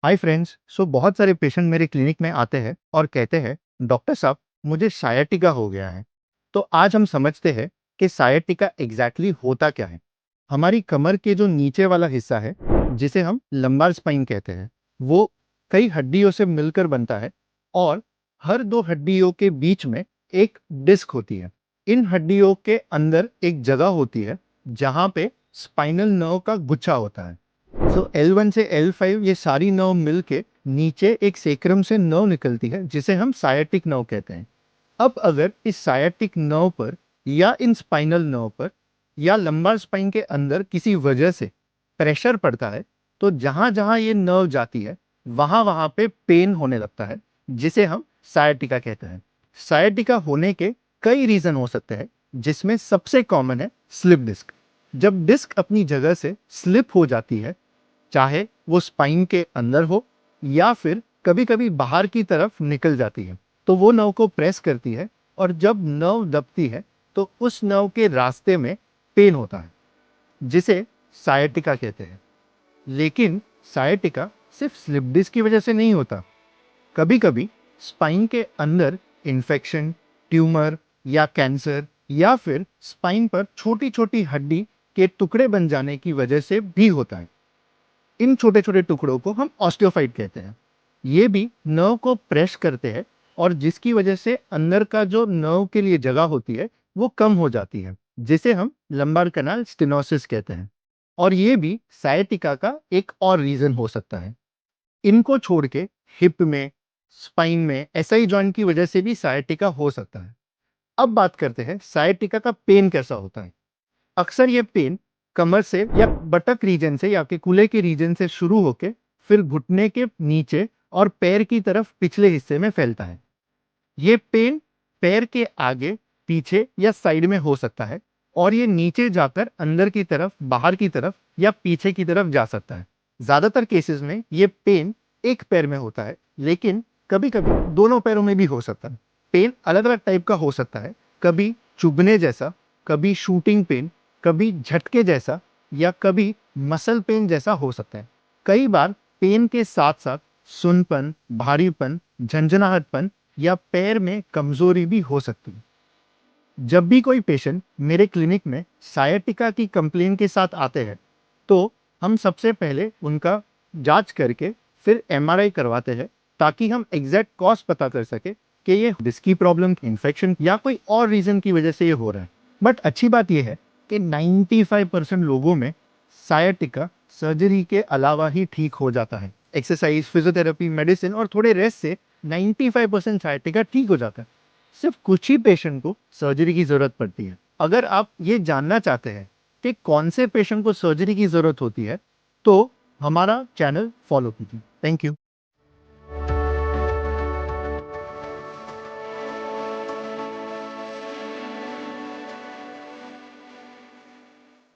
Hi friends. बहुत सारे patient मेरे क्लिनिक में आते हैं और कहते हैं डॉक्टर साहब मुझे सायाटिका हो गया है। तो आज हम समझते हैं कि सायाटिका एग्जैक्टली होता क्या है। हमारी कमर के जो नीचे वाला हिस्सा है जिसे हम लंबार स्पाइन कहते हैं वो कई हड्डियों से मिलकर बनता है और हर दो हड्डियों के बीच में एक डिस्क होती है। इन हड्डियों के अंदर एक जगह होती है जहाँ पे स्पाइनल नर्व का गुच्छा होता है। L1 से L5 ये सारी नर्व मिलके नीचे एक सेक्रम से नर्व निकलती है जिसे हम सायाटिक नर्व कहते हैं। अब अगर इस सायाटिक नर्व पर या इन स्पाइनल नर्व पर या लंबार स्पाइन के अंदर किसी वजह से प्रेशर पड़ता है तो जहां जहां ये नर्व जाती है वहां वहां पे पेन होने लगता है जिसे हम सायाटिका कहते हैं। सायाटिका होने के कई रीजन हो सकते हैं जिसमें सबसे कॉमन है स्लिप डिस्क। जब डिस्क अपनी जगह से स्लिप हो जाती है चाहे वो स्पाइन के अंदर हो या फिर कभी कभी बाहर की तरफ निकल जाती है तो वो नर्व को प्रेस करती है और जब नर्व दबती है तो उस नर्व के रास्ते में पेन होता है जिसे सायटिका कहते हैं। लेकिन सायटिका सिर्फ स्लिप डिस्क की वजह से नहीं होता। कभी कभी स्पाइन के अंदर इन्फेक्शन, ट्यूमर या कैंसर या फिर स्पाइन पर छोटी छोटी हड्डी के टुकड़े बन जाने की वजह से भी होता है। इन छोटे छोटे टुकड़ों को हम ऑस्टियोफाइट कहते हैं। ये भी नर्व को प्रेस करते हैं और जिसकी वजह से अंदर का जो नर्व के लिए जगह होती है वो कम हो जाती है जिसे हम लंबार कैनाल स्टेनोसिस कहते हैं। और ये भी सायटिका का एक और रीजन हो सकता है। इनको छोड़ के हिप में, स्पाइन में एसआई जॉइंट की वजह से भी सायटिका हो सकता है। अब बात करते हैं सायटिका का पेन कैसा होता है। अक्सर ये पेन कमर से या बटक रीजन से या आपके कूल्हे के रीजन से शुरू होके फिर घुटने के नीचे और पैर की तरफ पिछले हिस्से में फैलता है। ये पेन पैर के आगे, पीछे या साइड में हो सकता है और ये नीचे जाकर अंदर की तरफ, बाहर की तरफ या पीछे की तरफ जा सकता है। ज्यादातर केसेस में ये पेन एक पैर में होता है लेकिन कभी कभी दोनों पैरों में भी हो सकता है। पेन अलग अलग टाइप का हो सकता है, कभी चुभने जैसा, कभी शूटिंग पेन, कभी झटके जैसा या कभी मसल पेन जैसा हो सकता है। कई बार पेन के साथ साथ सुनपन, भारीपन, झंझनाहटपन या पैर में कमजोरी भी हो सकती है। जब भी कोई पेशेंट मेरे क्लिनिक में सायटिका की कंप्लेन के साथ आते हैं तो हम सबसे पहले उनका जांच करके फिर एमआरआई करवाते हैं ताकि हम एग्जैक्ट कॉज पता कर सके कि ये डिस्क की प्रॉब्लम, इन्फेक्शन या कोई और रीजन की वजह से ये हो रहा है। बट अच्छी बात यह है कि 95% लोगों में सायटिका सर्जरी के अलावा ही ठीक हो जाता है। एक्सरसाइज, फिजियोथेरेपी, मेडिसिन और थोड़े रेस्ट से 95% सायटिका ठीक हो जाता है। सिर्फ कुछ ही पेशेंट को सर्जरी की जरूरत पड़ती है। अगर आप ये जानना चाहते हैं कि कौन से पेशेंट को सर्जरी की जरूरत होती है तो हमारा चैनल फॉलो कीजिए। Thank you.